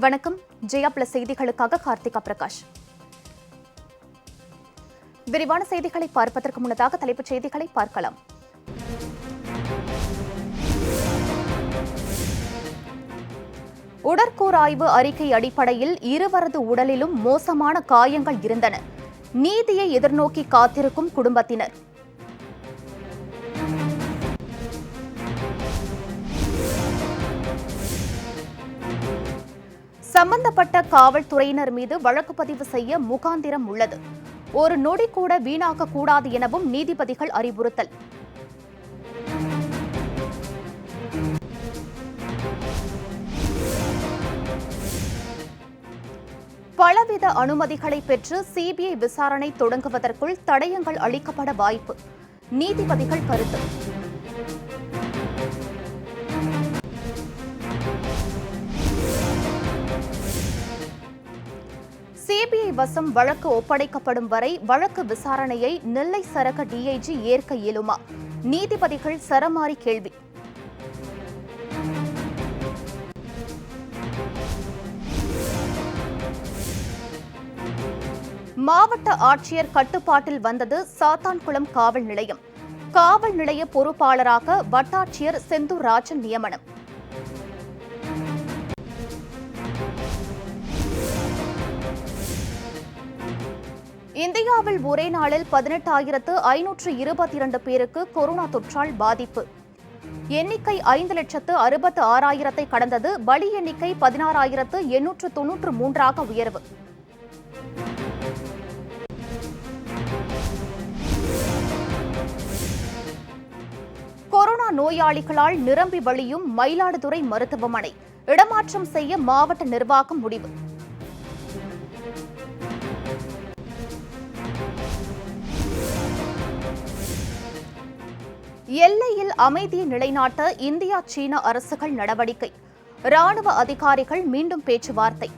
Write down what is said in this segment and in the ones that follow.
வணக்கம். ஜெயா பிளஸ் செய்திகளுக்காக கார்த்திகா பிரகாஷ். விரிவான செய்திகளை பார்ப்பதற்கு முன்னதாக தலைப்புச் செய்திகளை பார்க்கலாம். உடற்கூறாய்வு அறிக்கை அடிப்படையில் இருவரது உடலிலும் மோசமான காயங்கள் இருந்தன. நீதியை எதிர்நோக்கி காத்திருக்கும் குடும்பத்தினர். சம்பந்தப்பட்ட காவல்துறையினர் மீது வழக்கு பதிவு செய்ய முகாந்திரம் உள்ளது. ஒரு நொடி கூட வீணாக்க கூடாது எனவும் நீதிபதிகள் அறிவுறுத்தல். பலவித அனுமதிகளை பெற்று சிபிஐ விசாரணை தொடங்குவதற்குள் தடயங்கள் அளிக்கப்பட வாய்ப்பு. நீதிபதிகள் கருத்து. சிபிஐ வசம் வழக்கு ஒப்படைக்கப்படும் வரை வழக்கு விசாரணையை நெல்லை சரக டிஐஜி ஏற்க இயலுமா? நீதிபதிகள் சரமாரி கேள்வி. மாவட்ட ஆட்சியர் கட்டுப்பாட்டில் வந்தது சாத்தான்குளம் காவல் நிலையம். காவல் நிலைய பொறுப்பாளராக வட்டாட்சியர் செந்தூர் ராஜன் நியமனம். இந்தியாவில் ஒரே நாளில் 18,522 பேருக்கு கொரோனா தொற்றால் பாதிப்பு. எண்ணிக்கை 5,66,000 கடந்தது. பலி எண்ணிக்கை 16,893 உயர்வு. கொரோனா நோயாளிகளால் நிரம்பி வழியும் மயிலாடுதுறை மருத்துவமனை. இடமாற்றம் செய்ய மாவட்ட நிர்வாகம் முடிவு. எல்லையில் அமைதியை நிலைநாட்ட இந்தியா சீன அரசுகள் நடவடிக்கை. ராணுவ அதிகாரிகள் மீண்டும் பேச்சுவார்த்தை.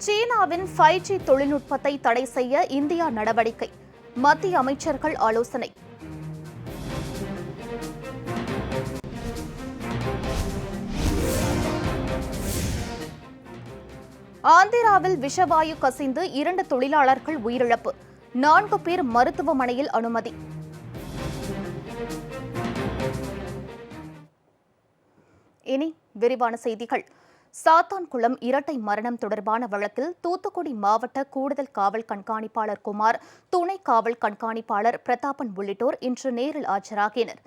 சீனாவின் 5G தொழில்நுட்பத்தை தடை செய்ய இந்தியா நடவடிக்கை. மத்திய அமைச்சர்கள் ஆலோசனை. ஆந்திராவில் விஷவாயு கசிந்து 2 தொழிலாளர்கள் உயிரிழப்பு. 4 பேர் மருத்துவமனையில் அனுமதி. இனி விரிவான செய்திகள். சாத்தான்குளம் இரட்டை மரணம் தொடர்பான வழக்கில் தூத்துக்குடி மாவட்ட கூடுதல் காவல் கண்காணிப்பாளர் குமார், துணை காவல் கண்காணிப்பாளர் பிரதாபன் உள்ளிட்டோர் இன்று நேரில் ஆஜராகினர்.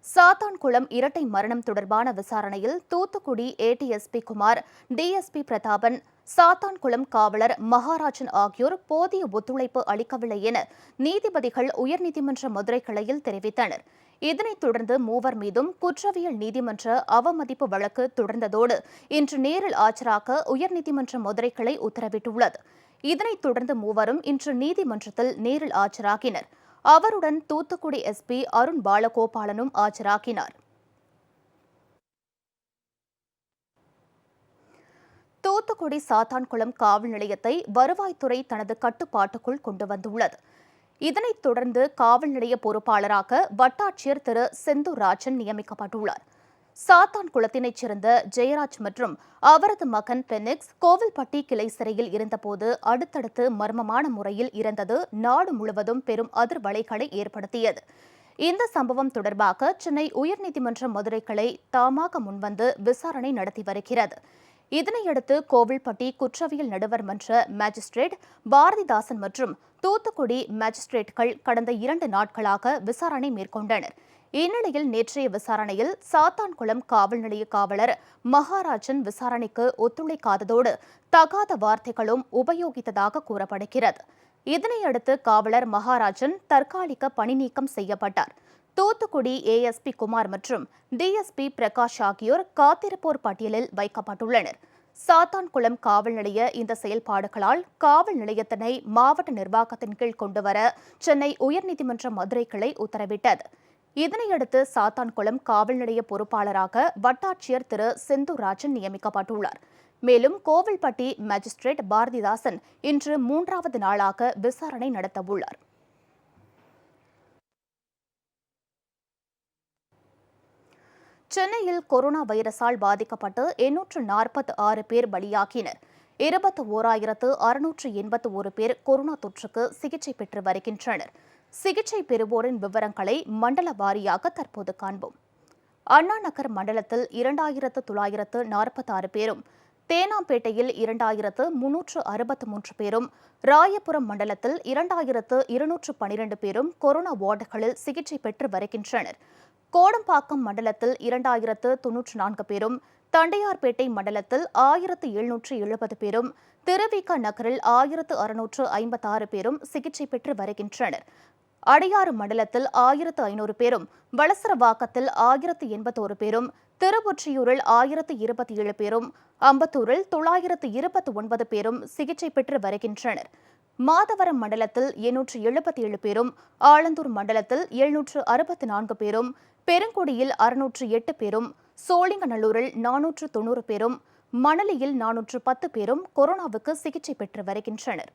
சாத்தான்குளம் இரட்டை மரணம் தொடர்பான விசாரணையில் தூத்துக்குடி ஏடிஎஸ்பி குமார், டிஎஸ்பி பிரதாபன், சாத்தான்குளம் காவலர் மகாராஜன் ஆகியோர் போதிய ஒத்துழைப்பு அளிக்கவில்லை என நீதிபதிகள் உயர்நீதிமன்ற மதுரை கிளையில் தெரிவித்தனர். இதனைத் தொடர்ந்து மூவர் மீதும் குற்றவியல் நீதிமன்ற அவமதிப்பு வழக்கு தொடர்ந்ததோடு இன்று நேரில் ஆஜராக உயர்நீதிமன்ற மதுரை கிளை உத்தரவிட்டுள்ளது. இதனைத் தொடர்ந்து மூவரும் இன்று நீதிமன்றத்தில் நேரில் ஆஜராகினர். அவருடன் தூத்துக்குடி எஸ்பி அருண் பாலகோபாலனும் ஆஜராகினார். தூத்துக்குடி சாத்தான்குளம் காவல் நிலையத்தை வருவாய்த்துறை தனது கட்டுப்பாட்டுக்குள் கொண்டு வந்துள்ளது. இதனைத் தொடர்ந்து காவல் நிலைய பொறுப்பாளராக வட்டாட்சியர் திரு செந்தூர் ராஜன் நியமிக்கப்பட்டுள்ளார். சாத்தான்குளத்தினைச் சேர்ந்த ஜெயராஜ் மற்றும் அவரது மகன் பெனிக்ஸ் கோவில்பட்டி கிளை சிறையில் இருந்தபோது அடுத்தடுத்து மர்மமான முறையில் இறந்தது நாடு முழுவதும் பெரும் அதிர்வலைகளை ஏற்படுத்தியது. இந்த சம்பவம் தொடர்பாக சென்னை உயர்நீதிமன்ற மதுரை கிளை தாமாக முன்வந்து விசாரணை நடத்தி வருகிறது. இதனையடுத்து கோவில்பட்டி குற்றவியல் நடுவர் மன்ற மேஜிஸ்ட்ரேட் பாரதிதாசன் மற்றும் தூத்துக்குடி மேஜிஸ்ட்ரேட்கள் கடந்த 2 நாட்களாக விசாரணை மேற்கொண்டனர். இந்நிலையில் நேற்றைய விசாரணையில் சாத்தான்குளம் காவல் நிலைய காவலர் மகாராஜன் விசாரணைக்கு ஒத்துழைக்காததோடு தகாத வார்த்தைகளும் உபயோகித்ததாக கூறப்படுகிறது. இதனையடுத்து காவலர் மகாராஜன் தற்காலிக பணி நீக்கம் செய்யப்பட்டார். தூத்துக்குடி ஏஎஸ்பி குமார் மற்றும் டிஎஸ்பி பிரகாஷ் ஆகியோர் காத்திருப்போர் பட்டியலில் வைக்கப்பட்டுள்ளனர். சாத்தான்குளம் காவல் நிலைய இந்த செயல்பாடுகளால் காவல் நிலையத்தினை மாவட்ட நிர்வாகத்தின் கீழ் கொண்டுவர சென்னை உயர்நீதிமன்ற மதுரை கிளை உத்தரவிட்டது. இதனையடுத்து சாத்தான்குளம் காவல் நிலைய பொறுப்பாளராக வட்டாட்சியர் திரு செந்தூர் ராஜன் நியமிக்கப்பட்டுள்ளார். மேலும் கோவில்பட்டி மேஜிஸ்ட்ரேட் பாரதிதாசன் இன்று 3வது நாளாக விசாரணை நடத்தவுள்ளார். சென்னையில் கொரோனா வைரஸால் பாதிக்கப்பட்டு 846 பேர் பலியாகினர். 21,681 பேர் கொரோனா தொற்றுக்கு சிகிச்சை பெற்று வருகின்றனர். சிகிச்சை பெறுவோரின் விவரங்களை மண்டல வாரியாக தற்போது காண்போம். அண்ணா நகர் மண்டலத்தில் 2,946 பேரும், தேனாம்பேட்டையில் 2,363 பேரும், ராயபுரம் மண்டலத்தில் 2,212 பேரும் கொரோனா வார்டுகளில் சிகிச்சை பெற்று வருகின்றனர். கோடம்பாக்கம் மண்டலத்தில் 2,094 பேரும், தண்டையார்பேட்டை மண்டலத்தில் 1,770 பேரும், திருவிக நகரில் 1,656 பேரும் சிகிச்சை பெற்று வருகின்றனர். அடையாறு மண்டலத்தில் 1,500 பேரும், வளசரவாக்கத்தில் 1,081 பேரும், திருவொற்றியூரில் 1,027 பேரும், அம்பத்தூரில் 929 பேரும் சிகிச்சை பெற்று வருகின்றனர். மாதவரம் மண்டலத்தில் 877 பேரும், ஆலந்தூர் மண்டலத்தில் 764 பேரும், பெருங்குடியில் 608 பேரும், சோழிங்கநல்லூரில் 490 பேரும், மணலியில் 410 பேரும் கொரோனாவுக்கு சிகிச்சை பெற்று வருகின்றனர்.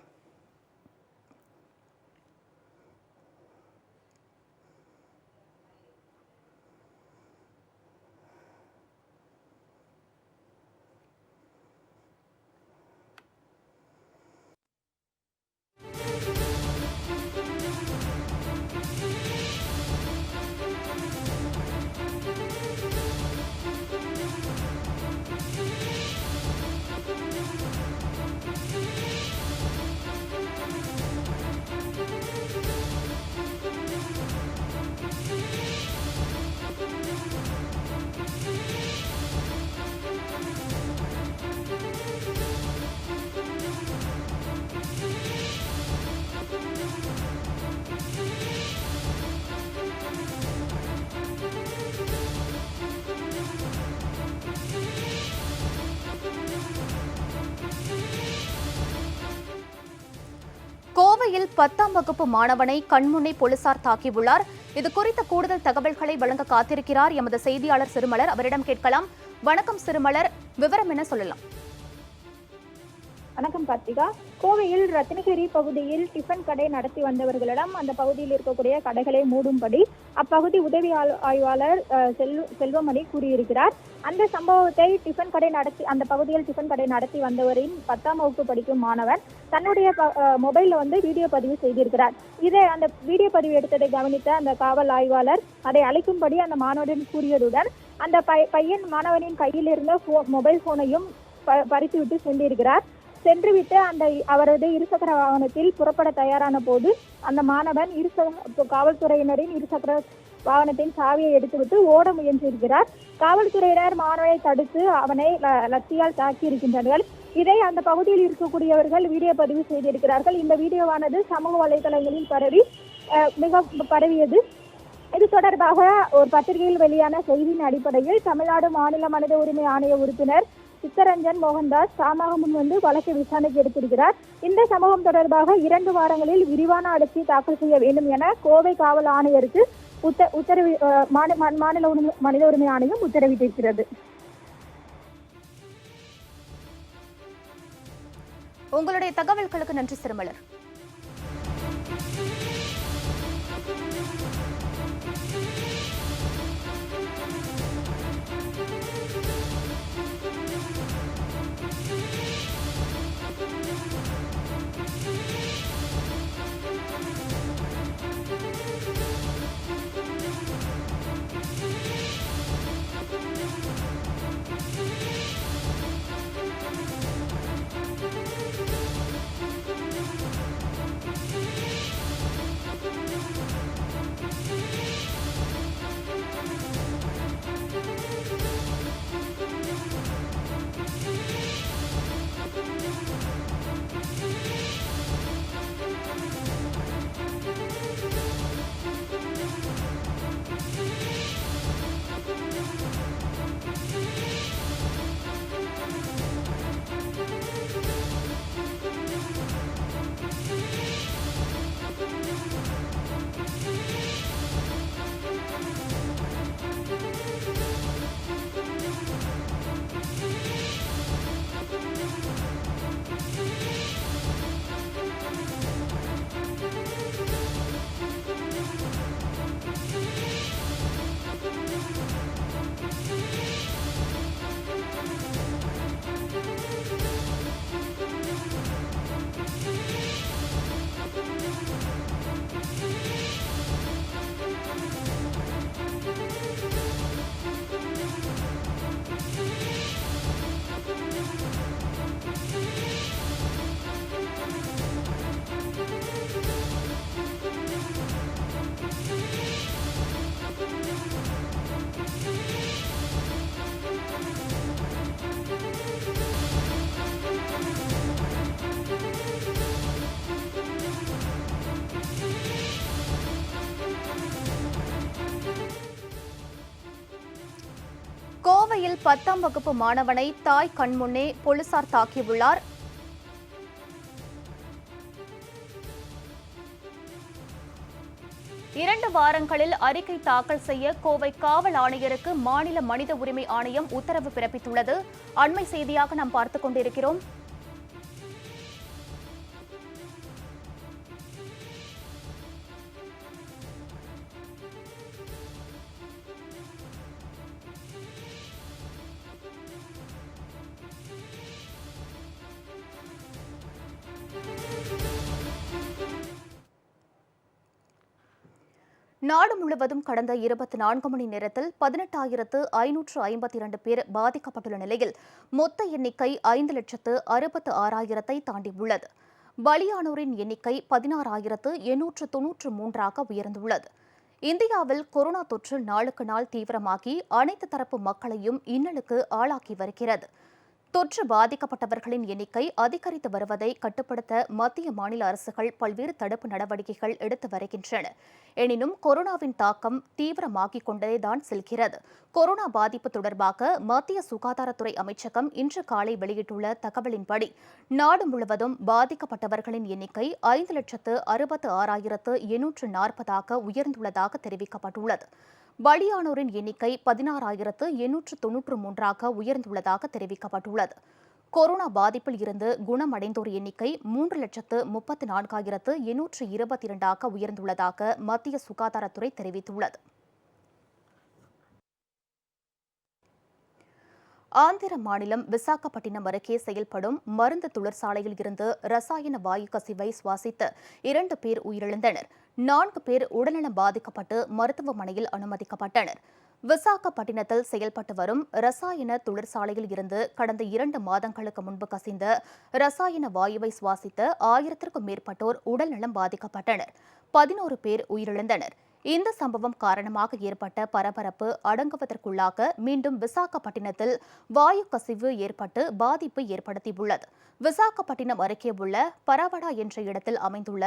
கோவையில் 10ஆம் வகுப்பு மாணவனை கண்முன்னே போலீசார் தாக்கியுள்ளார். இது குறித்த கூடுதல் தகவல்களை வழங்க காத்திருக்கிறார் எமது செய்தியாளர் சிறுமலர். அவரிடம் கேட்கலாம். வணக்கம் சிறுமலர், விவரம் என்ன சொல்லலாம்? வணக்கம் கார்த்திகா. கோவையில் ரத்னகிரி பகுதியில் டிஃபன் கடை நடத்தி வந்தவர்களிடம் அந்த பகுதியில் இருக்கக்கூடிய கடைகளை மூடும்படி அப்பகுதி உதவி ஆய்வாளர் செல்வமணி கூறியிருக்கிறார். அந்த சம்பவத்தை அந்த பகுதியில் டிஃபன் கடை நடத்தி வந்தவரின் 10ஆம் வகுப்பு படிக்கும் மாணவன் தன்னுடைய மொபைல்ல வீடியோ பதிவு செய்திருக்கிறார். அந்த வீடியோ பதிவு எடுத்ததை கவனித்த அந்த காவல் ஆய்வாளர் அதை அழைக்கும்படி அந்த மாணவன் கூறியதுடன் அந்த பையன் மாணவனின் கையில் இருந்த மொபைல் போனையும் பறித்துவிட்டு சென்றிருக்கிறார். சென்றுவிட்டு அவரது இருசக்கர வாகனத்தில் புறப்பட தயாரான போது அந்த மாணவன் காவல்துறையினரின் இருசக்கர வாகனத்தின் சாவியை எடுத்துவிட்டு ஓட முயன்றிருக்கிறார். காவல்துறையினர் மாணவனை தடுத்து அவனை லத்தியால் தாக்கி இருக்கின்றனர். இதை அந்த பகுதியில் இருக்கக்கூடியவர்கள் வீடியோ பதிவு செய்திருக்கிறார்கள். இந்த வீடியோவானது சமூக வலைதளங்களில் பரவியது. இது தொடர்பாக ஒரு பத்திரிகையில் வெளியான செய்தியின் அடிப்படையில் தமிழ்நாடு மாநில மனித உரிமை ஆணைய உறுப்பினர் சித்தரஞ்சன் மோகன்தாஸ் தாமாக முன்வந்து வழக்கு விசாரணைக்கு எடுத்திருக்கிறார். இந்த சம்பவம் தொடர்பாக 2 வாரங்களில் விரிவான அறிக்கை தாக்கல் செய்ய வேண்டும் என கோவை காவல் ஆணையருக்கு மாநில மனித உரிமை ஆணையம் உத்தரவிட்டிருக்கிறது. உங்களுடைய தகவல்களுக்கு நன்றி சிறுமலர். மதுரையில் 10ஆம் வகுப்பு மாணவனை தாய் கண்முன்னே போலீசார் தாக்கியுள்ளார். இரண்டு வாரங்களில் அறிக்கை தாக்கல் செய்ய கோவை காவல் ஆணையருக்கு மாநில மனித உரிமை ஆணையம் உத்தரவு பிறப்பித்துள்ளது. அண்மை செய்தியாக நாம் பார்த்துக் கொண்டிருக்கிறோம். நாடு முழுவதும் கடந்த 24 மணி நேரத்தில் 18,552 பேர் பாதிக்கப்பட்டுள்ள நிலையில் மொத்த எண்ணிக்கை 5,66,000 தாண்டியுள்ளது. பலியானோரின் எண்ணிக்கை 16,893 உயர்ந்துள்ளது. இந்தியாவில் கொரோனா தொற்று நாளுக்கு நாள் தீவிரமாகி அனைத்து தரப்பு மக்களையும் இன்னலுக்கு ஆளாக்கி வருகிறது. தொற்று பாதிக்கப்பட்டவர்களின் எண்ணிக்கை அதிகரித்து வருவதை கட்டுப்படுத்த மத்திய மாநில அரசுகள் பல்வேறு தடுப்பு நடவடிக்கைகள் எடுத்து வருகின்றன. எனினும் கொரோனாவின் தாக்கம் தீவிரமாகிக் கொண்டேதான் செல்கிறது. கொரோனா பாதிப்பு தொடர்பாக மத்திய சுகாதாரத்துறை அமைச்சகம் இன்று காலை வெளியிட்டுள்ள தகவலின்படி நாடு முழுவதும் பாதிக்கப்பட்டவர்களின் எண்ணிக்கை 5,66,840 உயர்ந்துள்ளதாக தெரிவிக்கப்பட்டுள்ளது. பலியானோரின் எண்ணிக்கை 16,893 உயர்ந்துள்ளதாக தெரிவிக்கப்பட்டுள்ளது. கொரோனா பாதிப்பில் இருந்து குணமடைந்தோர் எண்ணிக்கை 3,34,822 உயர்ந்துள்ளதாக மத்திய சுகாதாரத்துறை தெரிவித்துள்ளது. ஆந்திர மாநிலம் விசாகப்பட்டினம் அருகே செயல்படும் மருந்து தொழிற்சாலையில் இருந்து ரசாயன வாயு கசிவை சுவாசித்து 2 பேர் உயிரிழந்தனர். 4 பேர் உடல்நலம் பாதிக்கப்பட்டு மருத்துவமனையில் அனுமதிக்கப்பட்டனர். விசாகப்பட்டினத்தில் செயல்பட்டு வரும் ரசாயன தொழிற்சாலையில் இருந்து கடந்த 2 மாதங்களுக்கு முன்பு கசிந்த ரசாயன வாயுவை சுவாசித்த 1000க்கும் மேற்பட்டோர் உடல்நலம் பாதிக்கப்பட்டனர். 11 பேர் உயிரிழந்தனர். இந்த சம்பவம் காரணமாக ஏற்பட்ட பரபரப்பு அடங்குவதற்குள்ளாக மீண்டும் விசாகப்பட்டினத்தில் வாயு கசிவு ஏற்பட்டு பாதிப்பு ஏற்படுத்தியுள்ளது. விசாகப்பட்டினம் அருகே உள்ள பரவடா என்ற இடத்தில் அமைந்துள்ள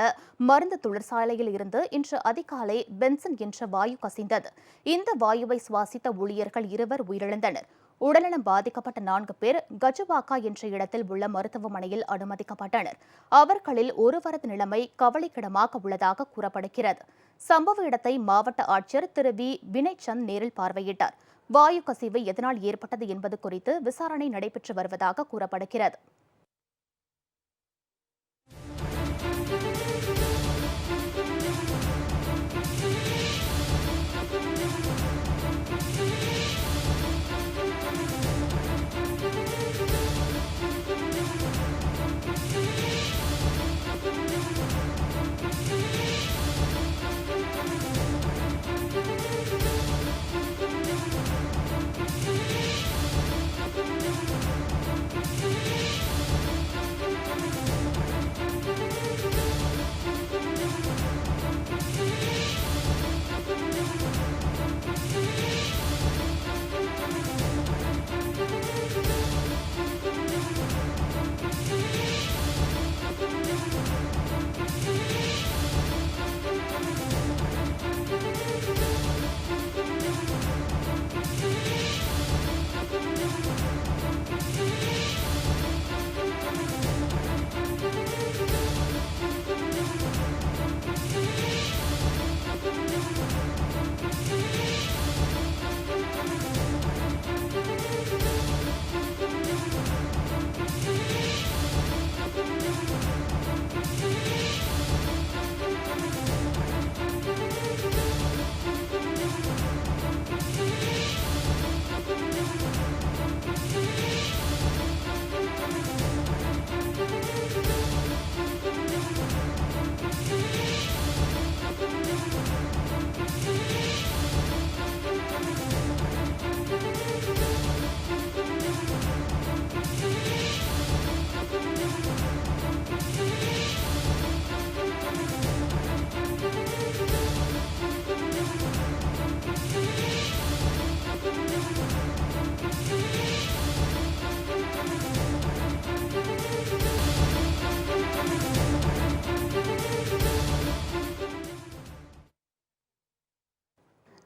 மருந்து தொழிற்சாலையில் இருந்து இன்று அதிகாலை பென்சன் என்ற வாயு கசிந்தது. இந்த வாயுவை சுவாசித்த ஊழியர்கள் 2 உயிரிழந்தனர். உடல்நலம் பாதிக்கப்பட்ட 4 பேர் கஜுவாக்கா என்ற இடத்தில் உள்ள மருத்துவமனையில் அனுமதிக்கப்பட்டனர். அவர்களில் ஒருவரது நிலைமை கவலைக்கிடமாக உள்ளதாக கூறப்படுகிறது. சம்பவ இடத்தை மாவட்ட ஆட்சியர் திரு வி வினய்சந்த் நேரில் பார்வையிட்டார். வாயு கசிவு எதனால் ஏற்பட்டது என்பது குறித்து விசாரணை நடைபெற்று வருவதாக கூறப்படுகிறது.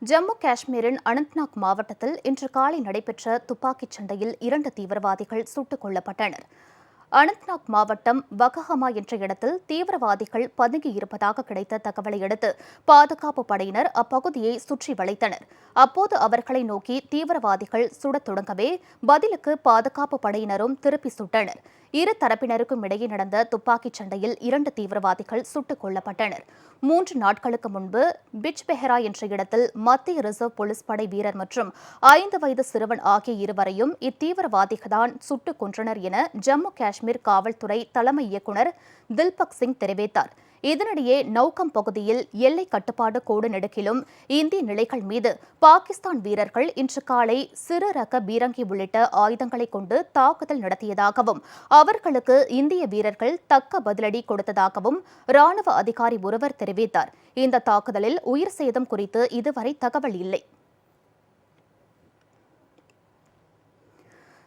ஜம்மு காஷ்மீரின் அனந்த்நாக் மாவட்டத்தில் இன்று காலை நடைபெற்ற துப்பாக்கிச் சண்டையில் 2 தீவிரவாதிகள் சுட்டுக் கொல்லப்பட்டனர். அனந்த்நாக் மாவட்டம் வகஹமா என்ற இடத்தில் தீவிரவாதிகள் பதுங்கியிருப்பதாக கிடைத்த தகவலை அடுத்து பாதுகாப்பு படையினர் அப்பகுதியை சுற்றி வளைத்தனர். அப்போது அவர்களை நோக்கி தீவிரவாதிகள் சுடத் தொடங்கவே பதிலுக்கு பாதுகாப்பு படையினரும் திருப்பி சுட்டனர். இரு தரப்பினருக்கும் இடையே நடந்த துப்பாக்கிச் சண்டையில் 2 தீவிரவாதிகள் சுட்டுக் கொல்லப்பட்டனர். 3 நாட்களுக்கு முன்பு பிஜ்பெஹரா என்ற இடத்தில் மத்திய ரிசர்வ் போலீஸ் படை வீரர் மற்றும் 5 வயது சிறுவன் ஆகிய இருவரையும் இத்தீவிரவாதிகள்தான் சுட்டுக் கொன்றனர் என ஜம்மு காஷ்மீர் காவல்துறை தலைமை இயக்குநர் தில்பக் சிங் தெரிவித்தார். இதனிடையே நௌகம் பகுதியில் எல்லை கட்டுப்பாடு கோடு நெடுக்கிலும் இந்திய நிலைகள் மீது பாகிஸ்தான் வீரர்கள் இன்று காலை சிறு ரக பீரங்கி உள்ளிட்ட ஆயுதங்களை கொண்டு தாக்குதல் நடத்தியதாகவும் அவர்களுக்கு இந்திய வீரர்கள் தக்க பதிலடி கொடுத்ததாகவும் ராணுவ அதிகாரி ஒருவர் தெரிவித்தார். இந்த தாக்குதலில் உயிர் சேதம் குறித்து இதுவரை தகவல் இல்லை.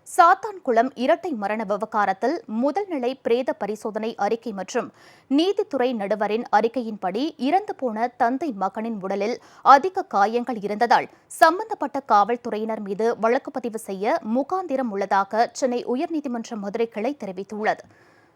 சாத்தான்குளம் இரட்டை மரண விவகாரத்தில் முதல்நிலை பிரேத பரிசோதனை அறிக்கை மற்றும் நீதித்துறை நடுவரின் அறிக்கையின்படி இறந்து போன தந்தை மகனின் உடலில் அதிக காயங்கள் இருந்ததால் சம்பந்தப்பட்ட காவல்துறையினர் மீது வழக்கு பதிவு செய்ய முகாந்திரம் உள்ளதாக சென்னை உயர்நீதிமன்ற மதுரை கிளை தெரிவித்துள்ளது.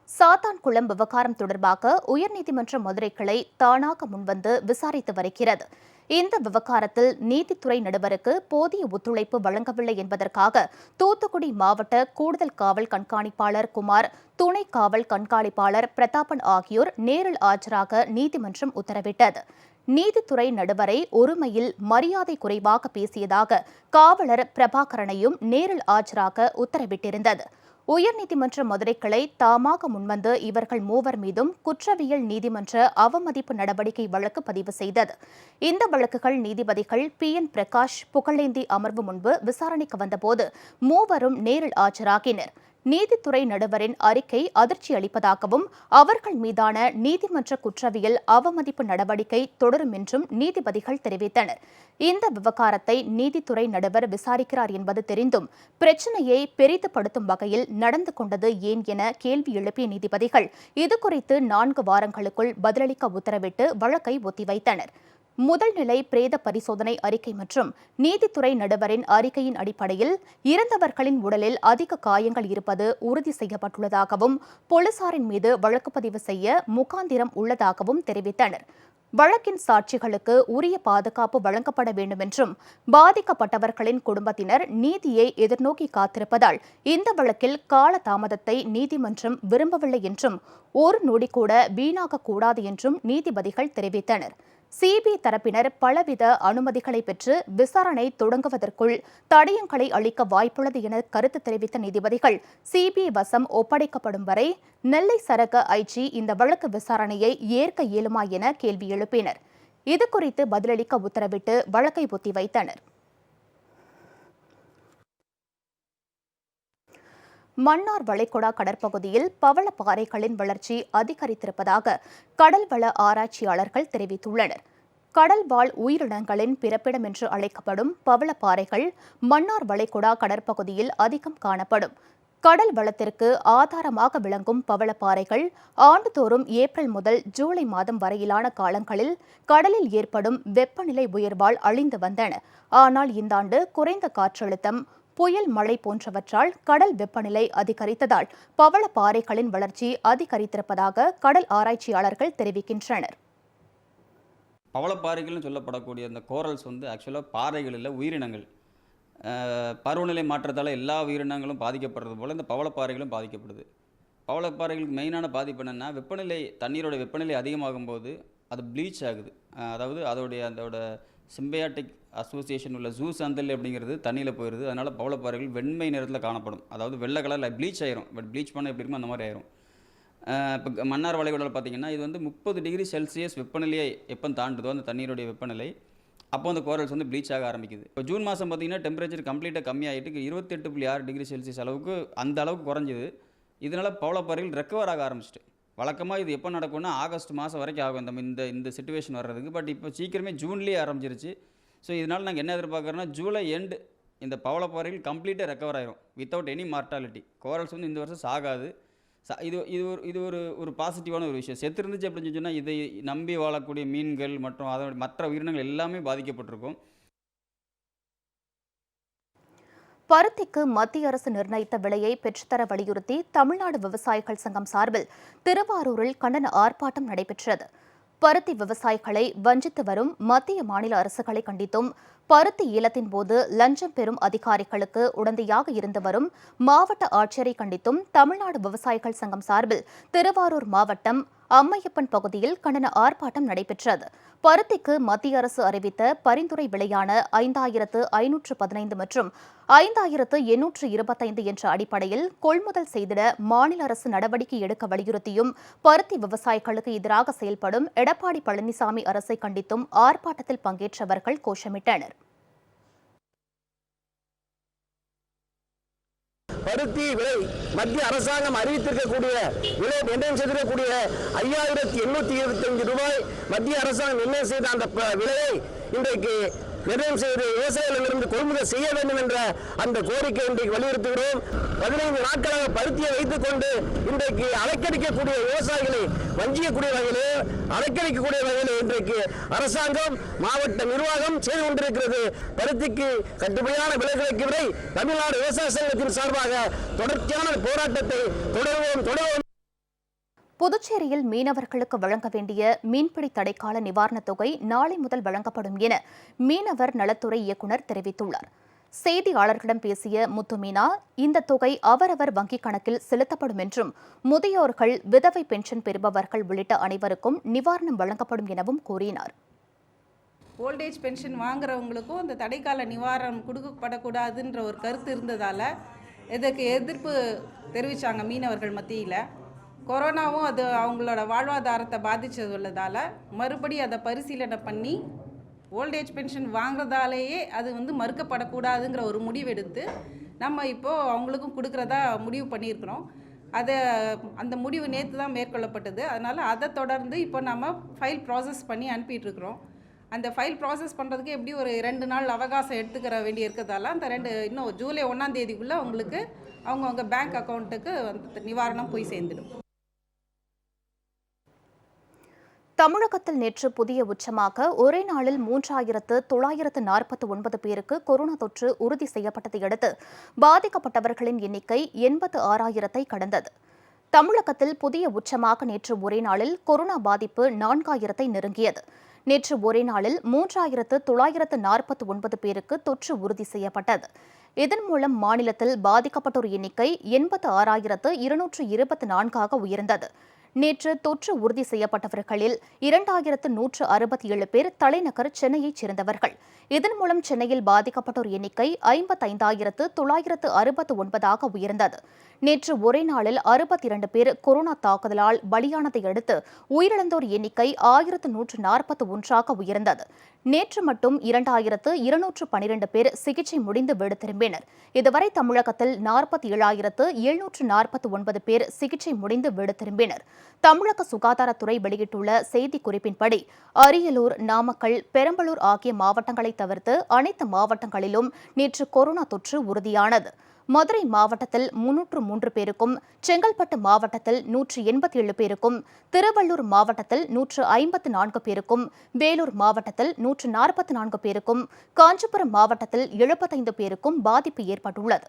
சாத்தான்குளம் விவகாரம் தொடர்பாக உயர்நீதிமன்ற மதுரை கிளை தானாக முன்வந்து விசாரித்து வருகிறது. இந்த விவகாரத்தில் நீதித்துறை நடுவருக்கு போதிய ஒத்துழைப்பு வழங்கவில்லை என்பதற்காக தூத்துக்குடி மாவட்ட கூடுதல் காவல் கண்காணிப்பாளர் குமார், துணை காவல் கண்காணிப்பாளர் பிரதாபன் ஆகியோர் நேரில் ஆஜராக நீதிமன்றம் உத்தரவிட்டது. நீதித்துறை நடுவரை ஒருமையில் மரியாதை குறைவாக பேசியதாக காவலர் பிரபாகரனையும் நேரில் ஆஜராக உத்தரவிட்டிருந்தது. உயர்நீதிமன்ற மதுரை கிளை தாமாக முன்வந்து இவர்கள் மூவர் மீதும் குற்றவியல் நீதிமன்ற அவமதிப்பு நடவடிக்கை வழக்கு பதிவு செய்தது. இந்த வழக்குகள் நீதிபதிகள் PN பிரகாஷ், புகழேந்தி அமர்வு முன்பு விசாரணைக்கு வந்தபோது மூவரும் நேரில் ஆஜராகினர். நீதித்துறை நடுவரின் அறிக்கை அதிர்ச்சி அளிப்பதாகவும் அவர்கள் மீதான நீதிமன்ற குற்றவியல் அவமதிப்பு நடவடிக்கை தொடரும் என்றும் நீதிபதிகள் தெரிவித்தனர். இந்த விவகாரத்தை நீதித்துறை நடுவர் விசாரிக்கிறார் என்பது தெரிந்தும் பிரச்சினையை பெரிதுபடுத்தும் வகையில் நடந்து கொண்டது ஏன் என கேள்வி எழுப்பிய நீதிபதிகள் இதுகுறித்து 4 வாரங்களுக்குள் பதிலளிக்க உத்தரவிட்டு வழக்கை ஒத்திவைத்தனர். முதல்நிலை பிரேத பரிசோதனை அறிக்கை மற்றும் நீதித்துறை நடுவரின் அறிக்கையின் அடிப்படையில் இறந்தவர்களின் உடலில் அதிக காயங்கள் இருப்பது உறுதி செய்யப்பட்டுள்ளதாகவும் போலீசாரின் மீது வழக்கு பதிவு செய்ய முகாந்திரம் உள்ளதாகவும் தெரிவித்தனர். வழக்கின் சாட்சிகளுக்கு உரிய பாதுகாப்பு வழங்கப்பட வேண்டும் என்றும் பாதிக்கப்பட்டவர்களின் குடும்பத்தினர் நீதியை எதிர்நோக்கி காத்திருப்பதால் இந்த வழக்கில் கால தாமதத்தை நீதிமன்றம் விரும்பவில்லை என்றும் ஒரு நொடி கூட வீணாகக்கூடாது என்றும் நீதிபதிகள் தெரிவித்தனர். சிபிஐ தரப்பினர் பலவித அனுமதிகளை பெற்று விசாரணை தொடங்குவதற்குள் தடயங்களை அளிக்க வாய்ப்புள்ளது என கருத்து தெரிவித்த நீதிபதிகள் சிபிஐ வசம் ஒப்படைக்கப்படும் வரை நெல்லை சரக ஐஜி இந்த வழக்கு விசாரணையை ஏற்க இயலுமா என கேள்வி எழுப்பினர். இதுகுறித்து பதிலளிக்க உத்தரவிட்டு வழக்கை ஒத்திவைத்தனர். மன்னார் வளைகுடா கடற்பகுதியில் பவளப்பாறைகளின் வளர்ச்சி அதிகரித்திருப்பதாக கடல்வள ஆராய்ச்சியாளர்கள் தெரிவித்துள்ளனர். கடல்வாழ் உயிரினங்களின் பிறப்பிடம் என்று அழைக்கப்படும் பவளப்பாறைகள் மன்னார் வளைகுடா கடற்பகுதியில் அதிகம் காணப்படும். கடல் வளத்திற்கு ஆதாரமாக விளங்கும் பவளப்பாறைகள் ஆண்டுதோறும் ஏப்ரல் முதல் ஜூலை மாதம் வரையிலான காலங்களில் கடலில் ஏற்படும் வெப்பநிலை உயர்வால் அழிந்து வந்தன. ஆனால் இந்த ஆண்டு குறைந்த காற்றழுத்தம், புயல், மழை போன்றவற்றால் கடல் வெப்பநிலை அதிகரித்ததால் பவளப்பாறைகளின் வளர்ச்சி அதிகரித்திருப்பதாக கடல் ஆராய்ச்சியாளர்கள் தெரிவிக்கின்றனர். பவளப்பாறைகள்னு சொல்லப்படக்கூடிய அந்த கோரல்ஸ் ஆக்சுவலாக பாறைகள் இல்லை, உயிரினங்கள். பருவநிலை மாற்றத்தால் எல்லா உயிரினங்களும் பாதிக்கப்படுறது போல் இந்த பவளப்பாறைகளும் பாதிக்கப்படுது. பவளப்பாறைகளுக்கு மெயினான பாதிப்பு என்னென்னா, தண்ணீரோட வெப்பநிலை அதிகமாகும் போது அது ப்ளீச் ஆகுது. அதாவது அதோட சிம்பயாட்டிக் அசோசியேஷன் உள்ள ஜூசாந்தல் அப்படிங்கிறது தண்ணியில் போயிடுது. அதனால் பவளப்பாறைகள் வெண்மை நிறத்தில் காணப்படும். அதாவது வெள்ளை கலரில் ப்ளீச் ஆயிரும். பட் ப்ளீச் பண்ண எப்படி இருக்குமோ அந்த மாதிரி ஆயிரும். இப்போ மன்னார் வளைகுடாவில் பார்த்திங்கன்னா இது 30 டிகிரி செல்சியஸ் வெப்பநிலையை எப்போ தாண்டுதோ அந்த தண்ணீருடைய வெப்பநிலை, அப்போ அந்த கோரல்ஸ் ப்ளீச் ஆக ஆரம்பிக்குது. இப்போ ஜூன் மாதம் பார்த்திங்கன்னா டெம்பரேச்சர் கம்ப்ளீட்டாக கம்மியாகிட்டு 28.6 டிகிரி செல்சியஸ் அளவுக்கு அந்த அளவுக்கு குறைஞ்சிது. இதனால் பவளப்பாறைகள் ரெக்கவர் ஆக ஆரம்பிச்சிட்டு. வழக்கமாக இது எப்போ நடக்கும்னா ஆகஸ்ட் மாதம் வரைக்கும் ஆகும் இந்த சிச்சுவேஷன் வர்றதுக்கு. பட் இப்போ சீக்கிரமே ஜூன்லேயே ஆரம்பிச்சிருச்சு. ஸோ இதனால் நாங்கள் என்ன எதிர்பார்க்குறோன்னா, ஜூலை எண்டு இந்த பவளப்பாறைகள் கம்ப்ளீட்டாக ரெக்கவர் ஆயிரும் வித்தவுட் எனி மார்ட்டாலிட்டி. கோரல்ஸ் இந்த வருஷம் சாகாது. இது ஒரு பாசிட்டிவான ஒரு விஷயம். செத்து இருந்துச்சு அப்படின்னு சொன்னால் இதை நம்பி வாழக்கூடிய மீன்கள் மற்றும் அதோட மற்ற உயிரினங்கள் எல்லாமே பாதிக்கப்பட்டிருக்கும். பருத்திக்கு மத்திய அரசு நிர்ணயித்த விலையை பெற்றுத்தர வலியுறுத்தி தமிழ்நாடு விவசாயிகள் சங்கம் சார்பில் திருவாரூரில் கண்டன ஆர்ப்பாட்டம் நடைபெற்றது. பருத்தி விவசாயிகளை வஞ்சித்து வரும் மத்திய மாநில அரசுகளை கண்டித்தும், பருத்தி ஏலத்தின் போது லஞ்சம் பெறும் அதிகாரிகளுக்கு உடந்தையாக இருந்து வரும் மாவட்ட ஆட்சியரை கண்டித்தும் தமிழ்நாடு விவசாயிகள் சங்கம் சார்பில் திருவாரூர் மாவட்டம் அம்மையப்பன் பகுதியில் கண்டன ஆர்ப்பாட்டம் நடைபெற்றது. பருத்திக்கு மத்திய அரசு அறிவித்த பரிந்துரை விலையான 5515 மற்றும் 5825 என்ற அடிப்படையில் கொள்முதல் செய்திட மாநில அரசு நடவடிக்கை எடுக்க வலியுறுத்தியும், பருத்தி விவசாயிகளுக்கு எதிராக செயல்படும் எடப்பாடி பழனிசாமி அரசை கண்டித்தும் ஆர்ப்பாட்டத்தில் பங்கேற்றவர்கள் கோஷமிட்டனர். பருத்தி விலை மத்திய அரசாங்கம் அறிவித்திருக்கக்கூடிய விலை நிர்ணயம் செய்திருக்கக்கூடிய 5825 ரூபாய் மத்திய அரசாங்கம் நிர்ணயம் செய்த அந்த விலையை இன்றைக்கு நிர்ணயம் செய்து விவசாயிகளிடமிருந்து கொள்முதல் செய்ய வேண்டும் என்ற அந்த கோரிக்கை இன்றைக்கு வலியுறுத்துகிறோம். 15 நாட்களாக பருத்தியை வைத்துக் கொண்டு இன்றைக்கு அலைக்கடிக்கக்கூடிய விவசாயிகளை வஞ்சிக்கக்கூடிய வகையிலே அலைக்கடிக்கக்கூடிய வகையிலே இன்றைக்கு அரசாங்கம் மாவட்ட நிர்வாகம் செய்து கொண்டிருக்கிறது. பருத்திக்கு கட்டுப்படியான விலை கிடைக்கும் வரை தமிழ்நாடு விவசாய சங்கத்தின் சார்பாக தொடர்ச்சியான போராட்டத்தை தொடர்வோம். புதுச்சேரியில் மீனவர்களுக்கு வழங்க வேண்டிய மீன்பிடி தடைக்கால நிவாரணத் தொகை நாளை முதல் வழங்கப்படும் என மீனவர் நலத்துறை இயக்குநர் தெரிவித்துள்ளார். செய்தியாளர்களிடம் பேசிய முத்துமீனா, இந்த தொகை அவரவர் வங்கிக் கணக்கில் செலுத்தப்படும் என்றும், முதியோர்கள், விதவை பென்ஷன் பெறுபவர்கள் உள்ளிட்ட அனைவருக்கும் நிவாரணம் வழங்கப்படும் எனவும் கூறினார். ஓல்டேஜ் பென்ஷன் வாங்குறவங்களுக்கும் இந்த தடைக்கால நிவாரணம் கொடுக்கப்படக்கூடாதுன்ற ஒரு கருத்து இருந்ததால் இதற்கு எதிர்ப்பு தெரிவித்தாங்க மீனவர்கள் மத்தியில். கொரோனாவும் அது அவங்களோட வாழ்வாதாரத்தை பாதிச்சதுள்ளதால் மறுபடி அதை பரிசீலனை பண்ணி ஓல்டேஜ் பென்ஷன் வாங்குறதாலேயே அது மறுக்கப்படக்கூடாதுங்கிற ஒரு முடிவெடுத்து நம்ம இப்போது அவங்களுக்கும் கொடுக்குறதா முடிவு பண்ணியிருக்கிறோம். அந்த முடிவு நேற்று தான் மேற்கொள்ளப்பட்டது. அதனால் அதை தொடர்ந்து இப்போ நம்ம ஃபைல் ப்ராசஸ் பண்ணி அனுப்பிட்டுருக்குறோம். அந்த ஃபைல் ப்ராசஸ் பண்ணுறதுக்கு எப்படி ஒரு 2 நாள் அவகாசம் எடுத்துக்கிற வேண்டி இருக்கிறதால அந்த இன்னும் ஜூலை 1ஆம் தேதிக்குள்ளே அவங்களுக்கு அவங்கவுங்க பேங்க் அக்கௌண்ட்டுக்கு நிவாரணம் போய் சேர்ந்துடும். தமிழகத்தில் நேற்று புதிய உச்சமாக ஒரே நாளில் 3949 பேருக்கு கொரோனா தொற்று உறுதி செய்யப்பட்டதை அடுத்து பாதிக்கப்பட்டவர்களின் எண்ணிக்கை 86,000 கடந்தது. தமிழகத்தில் புதிய உச்சமாக நேற்று ஒரே நாளில் கொரோனா பாதிப்பு 4000 நெருங்கியது. நேற்று ஒரே நாளில் 3949 பேருக்கு தொற்று உறுதி செய்யப்பட்டது. இதன் மூலம் மாநிலத்தில் பாதிக்கப்பட்டோர் எண்ணிக்கை 86,224 உயர்ந்தது. நேற்று தொற்று உறுதி செய்யப்பட்டவர்களில் 2167 பேர் தலைநகர் சென்னையைச் சேர்ந்தவர்கள். இதன் மூலம் சென்னையில் பாதிக்கப்பட்டோர் எண்ணிக்கை 55,969 உயர்ந்தது. நேற்று ஒரே நாளில் 62 பேர் கொரோனா தாக்குதலால் பலியானதை அடுத்து உயிரிழந்தோர் எண்ணிக்கை 1141 உயர்ந்தது. நேற்று மட்டும் 2212 பேர் சிகிச்சை முடிந்து வீடு திரும்பினர். இதுவரை தமிழகத்தில் 47,749 பேர் சிகிச்சை முடிந்து வீடு திரும்பினர். தமிழக சுகாதாரத்துறை வெளியிட்டுள்ள செய்திக்குறிப்பின்படி அரியலூர், நாமக்கல், பெரம்பலூர் ஆகிய மாவட்டங்களை தவிர்த்து அனைத்து மாவட்டங்களிலும் நேற்று கொரோனா தொற்று உறுதியானது. மதுரை மாவட்டத்தில் 303 பேருக்கும், செங்கல்பட்டு மாவட்டத்தில் 187 பேருக்கும், திருவள்ளூர் மாவட்டத்தில் 154 பேருக்கும், வேலூர் மாவட்டத்தில் 144 பேருக்கும், காஞ்சிபுரம் மாவட்டத்தில் 75 பேருக்கும் பாதிப்பு ஏற்பட்டுள்ளது.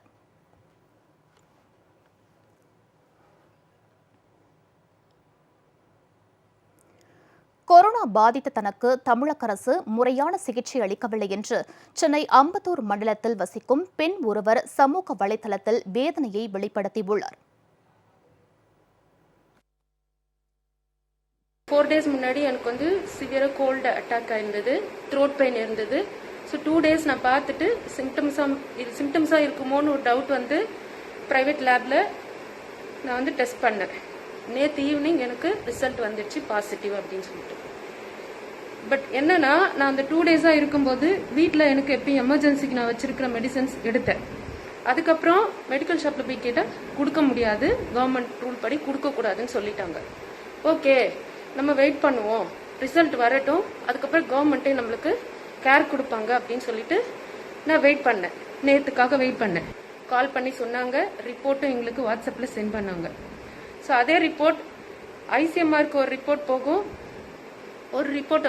கொரோனா பாதித்த தனக்கு தமிழக அரசு முறையான சிகிச்சை அளிக்கவில்லை என்று சென்னை அம்பத்தூர் மண்டலத்தில் வசிக்கும் பெண் ஒருவர் சமூக வலைதளத்தில் வேதனையை வெளிப்படுத்தியுள்ளார். 4 days முன்னாடி எனக்கு சிவியரா கோல்டு அட்டாக் ஆயிருந்தது, த்ரோட் பெயின் இருந்தது. ஸோ 2 days நான் பார்த்துட்டு சிம்டம்ஸாக இருக்குமோன்னு ஒரு டவுட் ப்ரைவேட் லேபில் நான் டெஸ்ட் பண்ணேன். நேற்று ஈவினிங் எனக்கு ரிசல்ட் வந்துடுச்சு பாசிட்டிவ் அப்படின்னு சொல்லிட்டு. பட் என்னன்னா, நான் அந்த 2 days-ஆக இருக்கும்போது வீட்டில் எனக்கு எப்பயும் எமர்ஜென்சிக்கு நான் வச்சிருக்கிற மெடிசன்ஸ் எடுத்தேன். அதுக்கப்புறம் மெடிக்கல் ஷாப்பில் போய் கேட்டால் கொடுக்க முடியாது, கவர்மெண்ட் ரூல் படி கொடுக்கக்கூடாதுன்னு சொல்லிட்டாங்க. ஓகே, நம்ம வெயிட் பண்ணுவோம், ரிசல்ட் வரட்டும், அதுக்கப்புறம் கவர்மெண்ட்டே நம்மளுக்கு கேர் கொடுப்பாங்க அப்படின்னு சொல்லிட்டு நான் வெயிட் பண்ணேன். நேற்றுக்காக வெயிட் பண்ணேன். கால் பண்ணி சொன்னாங்க, ரிப்போர்ட்டும் எங்களுக்கு வாட்ஸ்அப்பில் சென்ட் பண்ணாங்க. ஸோ அதே ரிப்போர்ட் ஐசிஎம்ஆருக்கு ஒரு ரிப்போர்ட் போகும், ஒரு ரிப்போர்ட்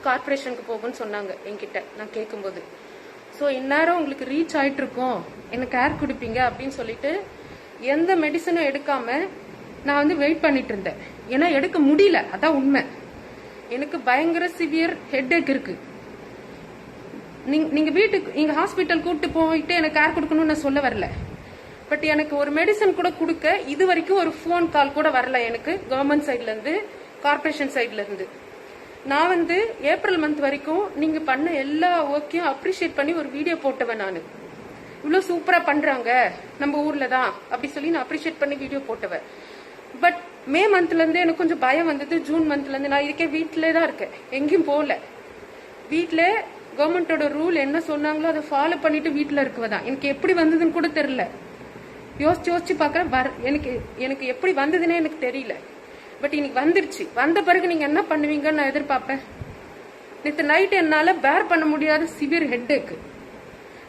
கார்பரேஷனுக்கு போகும்னு சொன்னாங்க என்கிட்ட நான் கேட்கும்போது. ஸோ இந்நேரம் உங்களுக்கு ரீச் ஆகிட்டு இருக்கோம் எனக்கு கேர் கொடுப்பீங்க அப்படின்னு சொல்லிட்டு எந்த மெடிசனும் எடுக்காம நான் வந்து வெயிட் பண்ணிட்டு இருந்தேன். ஏன்னா எடுக்க முடியல, அதான் உண்மை. எனக்கு பயங்கர சிவியர் ஹெட்ஏக் இருக்கு. நீங்க வீட்டுக்கு நீங்க ஹாஸ்பிட்டல் கூப்பிட்டு போயிட்டு எனக்கு கேர் கொடுக்கணும்னு நான் சொல்ல வரல. பட் எனக்கு ஒரு மெடிசன் கூட கொடுக்க இது வரைக்கும் ஒரு ஃபோன் கால் கூட வரல எனக்கு, கவர்மெண்ட் சைட்ல இருந்து, கார்பரேஷன் சைட்ல இருந்து. நான் வந்து ஏப்ரல் மந்த் வரைக்கும் நீங்க பண்ண எல்லா ஒர்க்கையும் அப்ரிஷியேட் பண்ணி ஒரு வீடியோ போட்டவன். நான் இவ்வளவு சூப்பரா பண்றாங்க நம்ம ஊர்ல தான் அப்படி சொல்லி நான் அப்ரிஷியேட் பண்ணி வீடியோ போட்டவன். பட் மே மந்த்ல இருந்து எனக்கு கொஞ்சம் பயம் வந்தது. ஜூன் மந்த்ல இருந்து நான் இருக்கேன், வீட்டிலே தான் இருக்கேன், எங்கேயும் போகல. வீட்டில கவர்மெண்டோட ரூல் என்ன சொன்னாங்களோ அதை ஃபாலோ பண்ணிட்டு வீட்டில் இருக்குவதான். எனக்கு எப்படி வந்ததுன்னு கூட தெரியல. யோசிச்சு பார்க்கறேன், எனக்கு எப்படி வந்ததுன்னே எனக்கு தெரியல. பட் இன்னைக்கு வந்துருச்சு. வந்த பிறகு நீங்க என்ன பண்ணுவீங்கன்னு நான் எதிர்பார்ப்பேன். நேற்று நைட் என்னால பேர் பண்ண முடியாத சிவியர் ஹெட்ஏக்.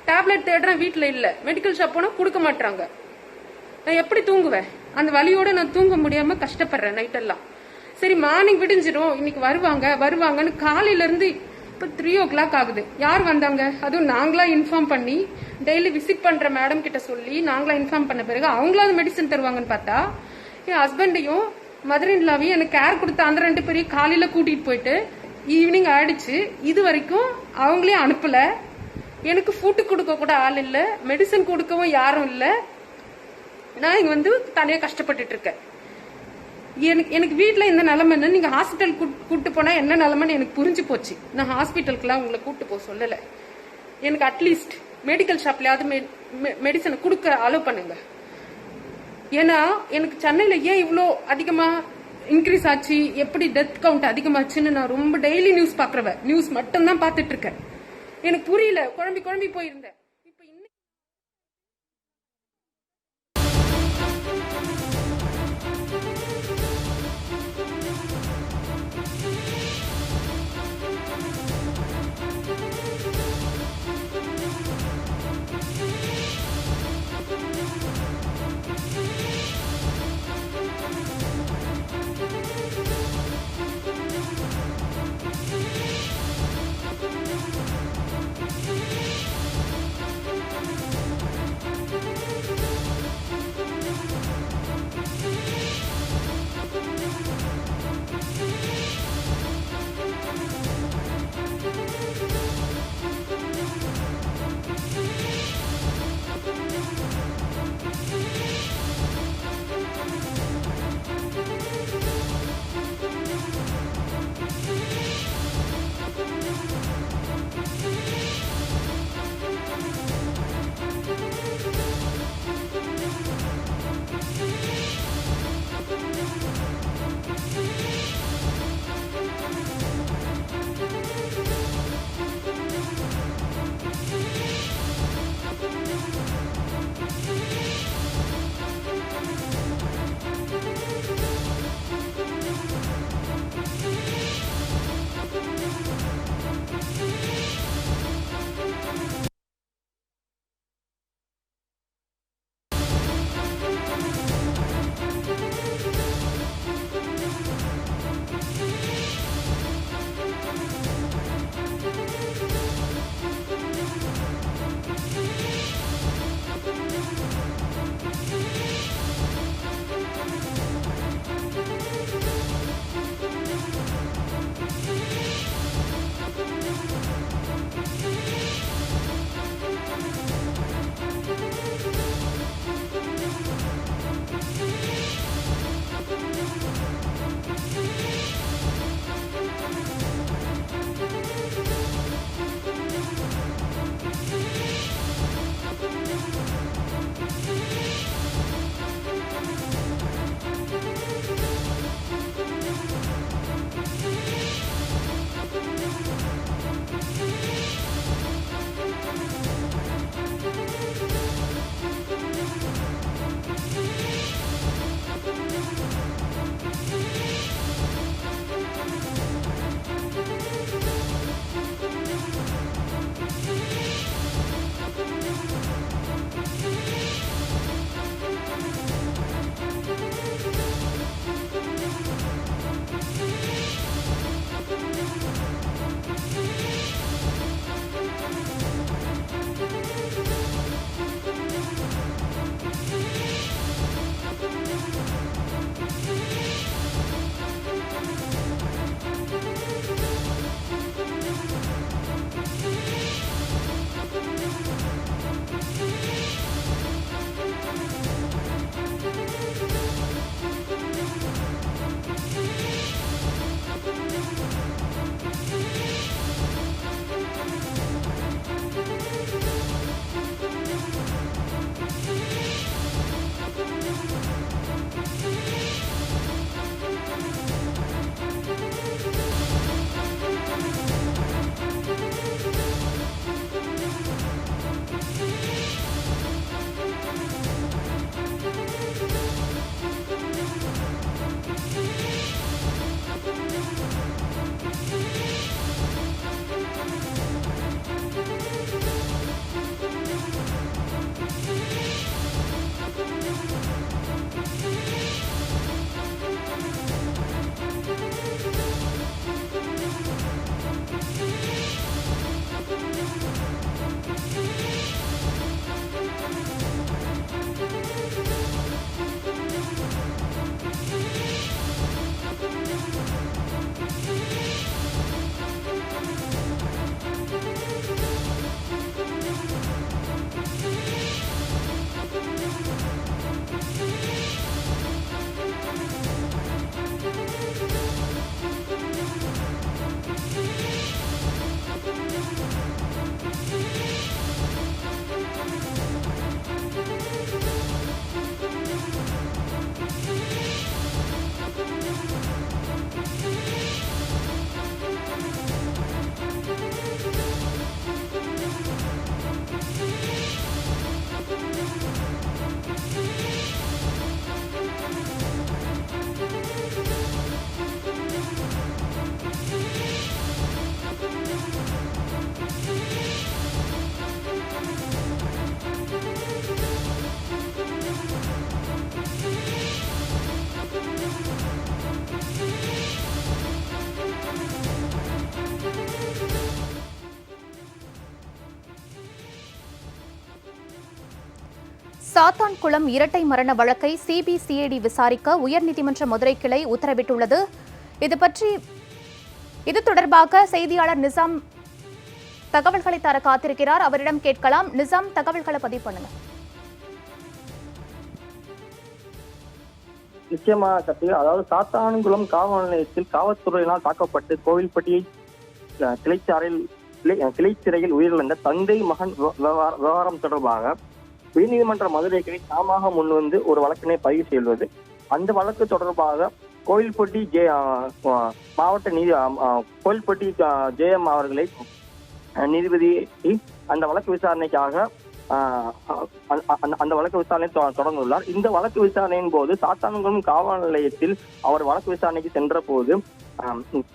டேப்லெட் தேடுறேன், வீட்டில் இல்ல. மெடிக்கல் ஷாப் போனா கொடுக்க மாட்டாங்க. நான் எப்படி தூங்குவேன்? அந்த வலியோட நான் தூங்க முடியாம கஷ்டப்படுறேன் நைட் எல்லாம். சரி மார்னிங் விடிஞ்சிரும், இன்னைக்கு வருவாங்கன்னு காலையில இருந்து இப்ப 3 o'clock ஆகுது. யார் வந்தாங்க? அதுவும் நாங்களா இன்ஃபார்ம் பண்ணி டெய்லி விசிட் பண்ற மேடம் கிட்ட சொல்லி நாங்களா இன்ஃபார்ம் பண்ண பிறகு அவங்களாவது மெடிசன் தருவாங்கன்னு பார்த்தா என் ஹஸ்பண்டையும் மதர் இன் லாவையும் எனக்கு கேர் கொடுத்த அந்த 2 பேரையும் காலையில கூட்டிட்டு போயிட்டு ஈவினிங் ஆயிடுச்சு. இது வரைக்கும் அவங்களே அனுப்பல. எனக்கு ஃபுட்டு கொடுக்க கூட ஆள் இல்ல, மெடிசன் கொடுக்கவும் யாரும் இல்ல. நான் இங்க வந்து தனியா கஷ்டப்பட்டுட்டு இருக்கேன். எனக்கு வீட்டுல இந்த நிலைமைன்னு நீங்க ஹாஸ்பிட்டல் கூட்டு போனா என்ன நிலைமைன்னு எனக்கு புரிஞ்சு போச்சு. நான் ஹாஸ்பிட்டலுக்குலாம் உங்களை கூட்டு போக சொல்லல. எனக்கு அட்லீஸ்ட் மெடிக்கல் ஷாப்லயாவது மெடிசனை கொடுக்க அலோவ் பண்ணுங்க. ஏன்னா எனக்கு சென்னையில ஏன் இவ்வளோ அதிகமா இன்க்ரீஸ் ஆச்சு, எப்படி டெத் கவுண்ட் அதிகமாச்சுன்னு நான் ரொம்ப டெய்லி நியூஸ் பாக்குறவன். நியூஸ் மட்டும் தான் பாத்துட்டு இருக்கேன். எனக்கு புரியல, குழம்பி போயிருந்தேன். சாத்தான்குளம் இரட்டை மரண வழக்கை சிபிசிஐடி விசாரிக்க உயர்நீதிமன்ற மதுரை கிளை உத்தரவிட்டுள்ளது. இது தொடர்பாக செய்தியாளர் நிசாம் தகவல்களை தர காத்திருக்கிறார். அவரிடம் கேட்கலாம். நிசாம், தகவல்களை பதிவு பண்ணுங்க. நிச்சயமா கத்தி, அதாவது சாத்தான்குளம் காவல் நிலையத்தில் காவல்துறையினால் தாக்கப்பட்டு கோவில்பட்டி கிளை சிறையில் உயிரிழந்த தந்தை மகன் விவகாரம் தொடர்பாக உயர்நீதிமன்ற மதுரை கிளை தாமாக முன்வந்து ஒரு வழக்கினை பதிவு செய்துள்ளது. அந்த வழக்கு தொடர்பாக கோவில்பட்டி மாவட்ட கோவில்பட்டி ஜேஎம் அவர்களை நீதிபதி அந்த வழக்கு விசாரணைக்காக அந்த வழக்கு விசாரணை தொடர்ந்துள்ளார். இந்த வழக்கு விசாரணையின் போது சாத்தான்குளம் காவல் நிலையத்தில் அவர் வழக்கு விசாரணைக்கு சென்ற போது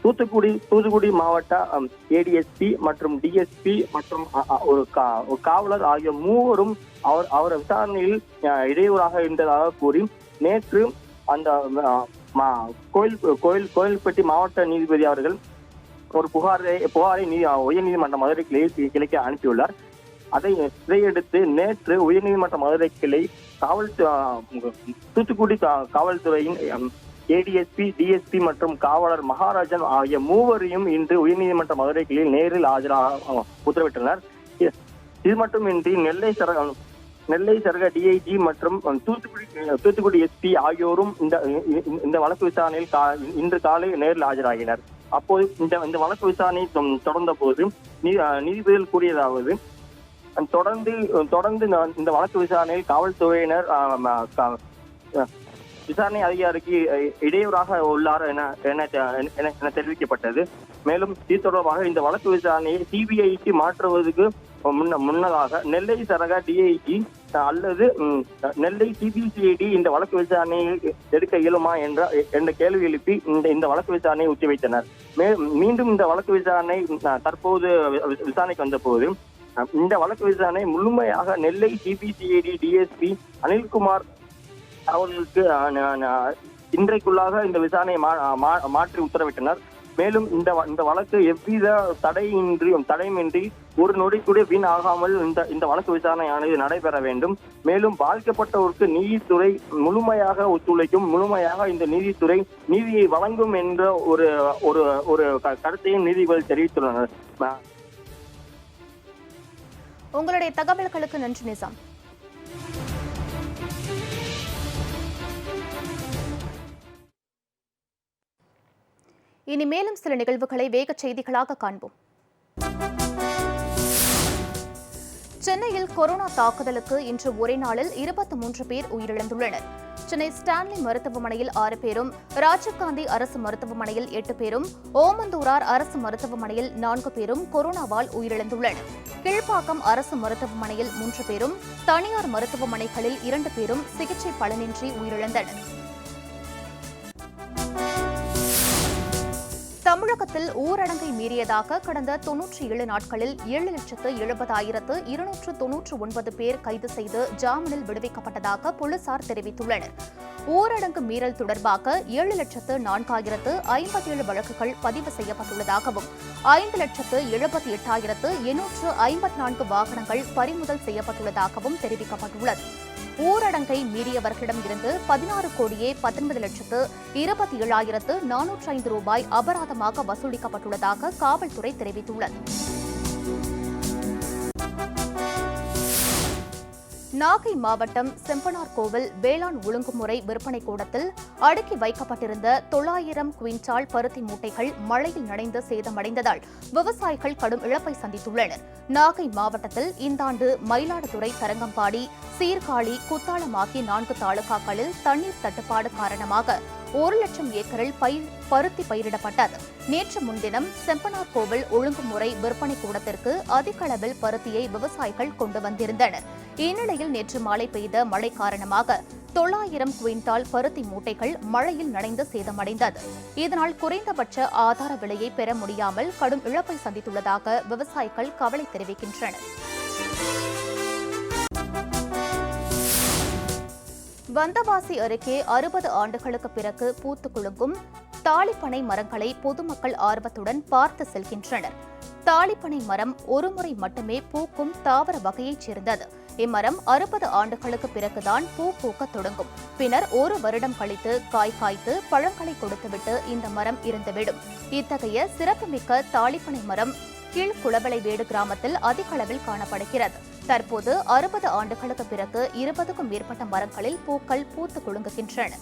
தூத்துக்குடி மாவட்ட ஏடிஎஸ்பி மற்றும் டிஎஸ்பி மற்றும் ஒரு காவலர் ஆகிய மூவரும் அவர் விசாரணையில் இடையூறாக இருந்ததாக கூறி நேற்று அந்த கோயில்பட்டி மாவட்ட நீதிபதி அவர்கள் ஒரு புகாரை உயர்நீதிமன்ற மதுரை கிளைக்கு அனுப்பியுள்ளார். இதையடுத்து நேற்று உயர்நீதிமன்ற மதுரை கிளை தூத்துக்குடி காவல்துறையின் ஏடிஎஸ்பி டிஎஸ்பி மற்றும் காவலர் மகாராஜன் ஆகிய மூவரையும் இன்று உயர்நீதிமன்ற மதுரை கிளையில் நேரில் ஆஜராக உத்தரவிட்டனர். இது மட்டுமின்றி நெல்லை சரக டிஐஜி மற்றும் தூத்துக்குடி எஸ்பி ஆகியோரும் இந்த வழக்கு விசாரணையில் இன்று காலை நேரில் ஆஜராகினர். அப்போது இந்த வழக்கு விசாரணை தொடர்ந்த போது நீதிபதிகள் கூறியதாவது, தொடர்ந்து இந்த வழக்கு விசாரணையில் காவல்துறையினர் விசாரணை அதிகாரிக்கு இடையூறாக உள்ளார் என தெரிவிக்கப்பட்டது. மேலும் இது தொடர்பாக இந்த வழக்கு விசாரணையை சிபிஐக்கு மாற்றுவதற்கு முன்னதாக நெல்லை சரக டிஐஜி அல்லது நெல்லை சிபிசிஐடி இந்த வழக்கு விசாரணையை எடுக்க இயலுமா என்ற கேள்வி எழுப்பி இந்த வழக்கு விசாரணையை ஒத்திவைத்தனர். மீண்டும் இந்த வழக்கு விசாரணை தற்போது விசாரணைக்கு வந்த போது இந்த வழக்கு விசாரணை முழுமையாக நெல்லை சிபிசிஐடி டிஎஸ்பி அனில்குமார் அவர்களுக்கு இன்றைக்குள்ளாக இந்த விசாரணையை மாற்றி உத்தரவிட்டனர். மேலும் இந்த வழக்கு எவ்வித தடையுமின்றி ஒரு நொடி கூட வீண் ஆகாமல் இந்த வழக்கு விசாரணையானது நடைபெற வேண்டும். மேலும் பாதிக்கப்பட்டவருக்கு நீதித்துறை முழுமையாக ஒத்துழைக்கும், முழுமையாக இந்த நீதித்துறை நீதியை வழங்கும் என்ற ஒரு கருத்தையும் நீதிபதி தெரிவித்துள்ளனர். உங்களுடைய தகவல்களுக்கு நன்றி நிசாம். இனி மேலும் சில நிகழ்வுகளை வேக செய்திகளாக காண்போம். சென்னையில் கொரோனா தாக்குதலுக்கு இன்று ஒரே நாளில் 23 பேர் உயிரிழந்துள்ளனர். சென்னை ஸ்டான்லி மருத்துவமனையில் 6 பேரும், ராஜீவ்காந்தி அரசு மருத்துவமனையில் 8 பேரும், ஓமந்தூரார் அரசு மருத்துவமனையில் 4 பேரும் கொரோனாவால் உயிரிழந்துள்ளனர். கீழ்ப்பாக்கம் அரசு மருத்துவமனையில் 3 பேரும், தனியார் மருத்துவமனைகளில் 2 பேரும் சிகிச்சை பலனின்றி உயிரிழந்தனர். தமிழகத்தில் ஊரடங்கை மீறியதாக கடந்த 97 நாட்களில் 7,70,299 பேர் கைது செய்து ஜாமீனில் விடுவிக்கப்பட்டதாக போலீசார் தெரிவித்துள்ளனர். ஊரடங்கு மீறல் தொடர்பாக 7,04,057 வழக்குகள் பதிவு செய்யப்பட்டுள்ளதாகவும் 5,78,854 வாகனங்கள் பறிமுதல் செய்யப்பட்டுள்ளதாகவும் தெரிவிக்கப்பட்டுள்ளது. ஊரடங்கை மீறியவர்களிடம் இருந்து 16,19,27,405 ரூபாய் அபராதமாக வசூலிக்கப்பட்டுள்ளதாக காவல்துறை தெரிவித்துள்ளது. நாகை மாவட்டம் செம்பனார்கோவில் வேளாண் ஒழுங்குமுறை விற்பனை கூடத்தில் அடுக்கி வைக்கப்பட்டிருந்த 900 குவிண்டால் பருத்தி மூட்டைகள் மழையில் நனைந்து சேதமடைந்ததால் விவசாயிகள் கடும் இழப்பை சந்தித்துள்ளனர். நாகை மாவட்டத்தில் இந்த ஆண்டு மயிலாடுதுறை, தரங்கம்பாடி, சீர்காழி, குத்தாலம் ஆகிய 4 தாலுகாக்களில் தண்ணீர் தட்டுப்பாடு காரணமாக 1,00,000 ஏக்கரில் பருத்தி பயிரிடப்பட்டது. நேற்று முன்தினம் செம்பனார்கோவில் ஒழுங்குமுறை விற்பனை கூடத்திற்கு அதிக அளவில் பருத்தியை விவசாயிகள் கொண்டு வந்திருந்தனர். இந்நிலையில் நேற்று மாலை பெய்த மழை காரணமாக 900 குவிண்டால் பருத்தி மூட்டைகள் மழையில் நனைந்து சேதமடைந்தது. இதனால் குறைந்தபட்ச ஆதார விலையை பெற முடியாமல் கடும் இழப்பை சந்தித்துள்ளதாக விவசாயிகள் கவலை தெரிவிக்கின்றனர். வந்தவாசி அருகே 60 ஆண்டுகளுக்கு பிறகு பூத்து குலுங்கும் தாளிப்பனை மரங்களை பொதுமக்கள் ஆர்வத்துடன் பார்த்து செல்கின்றனர். தாளிப்பனை மரம் ஒருமுறை மட்டுமே பூக்கும் தாவர வகையைச் சேர்ந்தது. இம்மரம் 60 ஆண்டுகளுக்கு பிறகுதான் பூ பூக்க தொடங்கும். பின்னர் 1 வருடம் கழித்து காய் காய்த்து பழங்களை கொடுத்துவிட்டு இந்த மரம் இறந்துவிடும். இத்தகைய சிறப்புமிக்க தாளிப்பனை மரம் கீழ்குளவளைவேடு கிராமத்தில் அதிக அளவில் காணப்படுகிறது. தற்போது 60 ஆண்டுகளுக்கு பிறகு 20க்கும் மேற்பட்ட மரங்களில் பூக்கள் பூத்து குலுங்குகின்றன.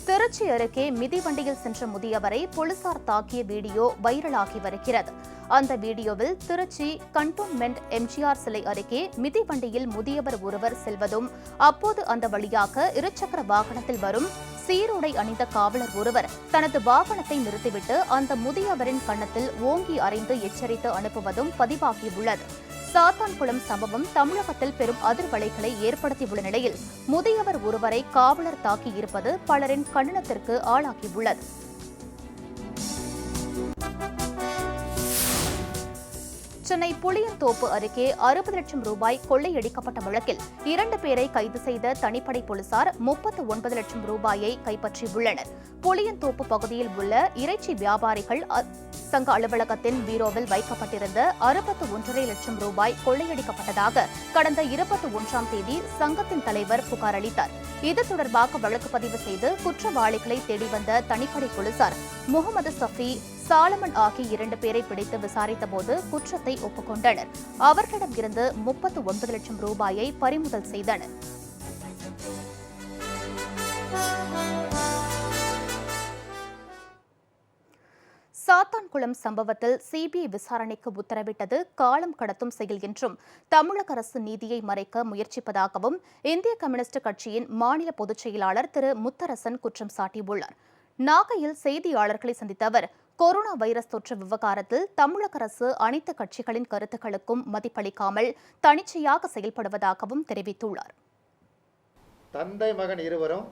திருச்சி அருகே மிதிவண்டியில் சென்ற முதியவரை போலீசார் தாக்கிய வீடியோ வைரலாகி வருகிறது. அந்த வீடியோவில் திருச்சி கண்டோன்மெண்ட் எம்ஜிஆர் சிலை அருகே மிதிவண்டியில் முதியவர் ஒருவர் செல்வதும், அப்போது அந்த வழியாக இருசக்கர வாகனத்தில் வரும் சீருடை அணிந்த காவலர் ஒருவர் தனது வாகனத்தை நிறுத்திவிட்டு அந்த முதியவரின் கன்னத்தில் ஓங்கி அறைந்து எச்சரித்து அனுப்புவதும் பதிவாகியுள்ளது. சாத்தான்குளம் சம்பவம் தமிழகத்தில் பெரும் அதிர்வலைகளை ஏற்படுத்தியுள்ள நிலையில் முதியவர் ஒருவரை காவலர் தாக்கியிருப்பது பலரின் கண்டனத்திற்கு ஆளாகியுள்ளது. சென்னை புளியந்தோப்பு அருகே 60 லட்சம் ரூபாய் கொள்ளையடிக்கப்பட்ட வழக்கில் 2 பேரை கைது செய்த தனிப்படை போலீசார் 39 லட்சம் ரூபாயை கைப்பற்றியுள்ளனர். புளியந்தோப்பு பகுதியில் உள்ள இறைச்சி வியாபாரிகள் சங்க அலுவலகத்தின் பீரோவில் வைக்கப்பட்டிருந்த 61.5 லட்சம் ரூபாய் கொள்ளையடிக்கப்பட்டதாக கடந்த 21ஆம் தேதி சங்கத்தின் தலைவர் புகார் அளித்தார். இது தொடர்பாக வழக்கு பதிவு செய்து குற்றவாளிகளை தேடி வந்த தனிப்படை போலீசார் முகமது சஃபி, சாலமன் ஆகிய 2 பேரை பிடித்து விசாரித்தபோது குற்றத்தை ஒப்புக்கொண்டனர். அவர்களிடமிருந்து 39 லட்சம் ரூபாயை பறிமுதல் செய்தனர். சாத்தான்குளம் சம்பவத்தில் சிபிஐ விசாரணைக்கு உத்தரவிட்டது காலம் கடத்தும் செயல் என்றும், தமிழக அரசு நீதியை மறைக்க முயற்சிப்பதாகவும் இந்திய கம்யூனிஸ்ட் கட்சியின் மாநில பொதுச் செயலாளர் திரு முத்தரசன் குற்றம் சாட்டியுள்ளார். நாகையில் செய்தியாளர்களை சந்தித்த அவர், கொரோனா வைரஸ் தொற்று விவகாரத்தில் தமிழக அரசு அனைத்து கட்சிகளின் கருத்துக்களுக்கும் மதிப்பளிக்காமல் தனிச்சையாக செயல்படுவதாகவும் தெரிவித்துள்ளார். தந்தை மகன் இருவரும்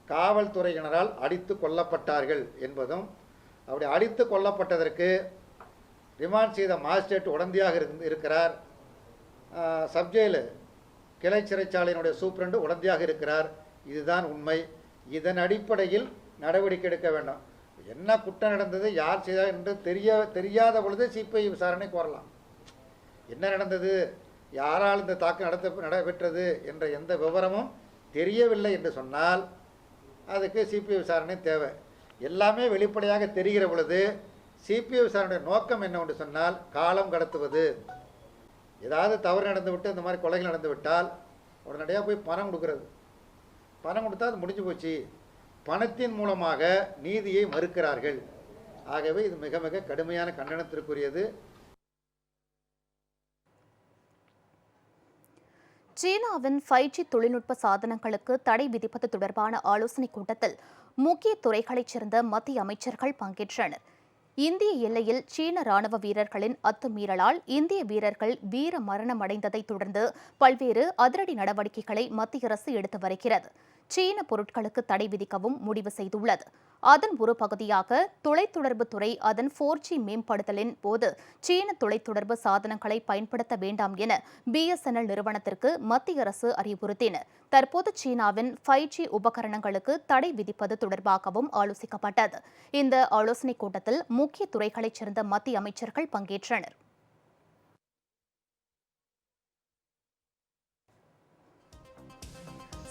காவல்துறையினரால் அடித்து கொல்லப்பட்டார்கள் என்பதும், அப்படி அடித்து கொல்லப்பட்டதற்கு ரிமாண்ட் செய்த மாஜிஸ்ட்ரேட் உடந்தையாக இருக்கிறார். சப்ஜெயிலு கிளை சிறைச்சாலையினுடைய சூப்பரண்டு உடந்தையாக இருக்கிறார். இதுதான் உண்மை. இதன் அடிப்படையில் நடவடிக்கை எடுக்க வேண்டும். என்ன குற்றம் நடந்தது, யார் செய்தார் என்று தெரியாத பொழுது சிபிஐ விசாரணை கோரலாம். என்ன நடந்தது, யாரால் இந்த தாக்கம் நடைபெற்றது என்ற எந்த விவரமும் தெரியவில்லை என்று சொன்னால் அதுக்கு சிபிஐ விசாரணை தேவை. எல்லாமே வெளிப்படையாக தெரிகிற பொழுது சிபிஐ விசாரணையுடைய நோக்கம் என்னவென்று சொன்னால் காலம் கடத்துவது. ஏதாவது தவறு நடந்துவிட்டு இந்த மாதிரி கொலைகள் நடந்துவிட்டால் உடனடியாக போய் பணம் கொடுக்கறது. பணம் கொடுத்தா அது முடிஞ்சு போச்சு. பணத்தின் மூலமாக நீதியை மறுக்கிறார்கள். ஆகவே இது மிக மிக கடுமையான கண்டனத்திற்குரியது. சீனாவின் 5G தொழில்நுட்ப சாதனங்களுக்கு தடை விதிப்பது தொடர்பான ஆலோசனைக் கூட்டத்தில் முக்கிய துறைகளைச் சேர்ந்த மத்திய அமைச்சர்கள் பங்கேற்றனர். இந்திய எல்லையில் சீன ராணுவ வீரர்களின் அத்துமீறலால் இந்திய வீரர்கள் வீர மரணம் அடைந்ததைத் தொடர்ந்து பல்வேறு அதிரடி நடவடிக்கைகளை மத்திய அரசு எடுத்து வருகிறது. சீன பொருட்களுக்கு தடை விதிக்கவும் முடிவு செய்துள்ளது. அதன் ஒரு பகுதியாக தொலைத்தொடர்புத் துறை அதன் 4G மேம்படுத்தலின் போது சீன தொலைத்தொடர்பு சாதனங்களை பயன்படுத்த வேண்டாம் என BSNL நிறுவனத்திற்கு மத்திய அரசு அறிவுறுத்தின. தற்போது சீனாவின் 5G உபகரணங்களுக்கு தடை விதிப்பது தொடர்பாகவும் ஆலோசிக்கப்பட்டது. இந்த ஆலோசனைக் கூட்டத்தில் முக்கிய துறைகளைச் சேர்ந்த மத்திய அமைச்சர்கள் பங்கேற்றனர்.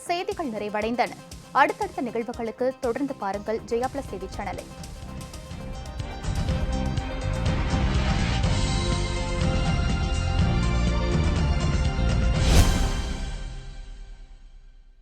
செய்திகள் நிறைவடைந்தன. அடுத்தடுத்த நிகழ்வுகளுக்கு தொடர்ந்து பாருங்கள் ஜெயா பிளஸ் செய்தி சேனலை.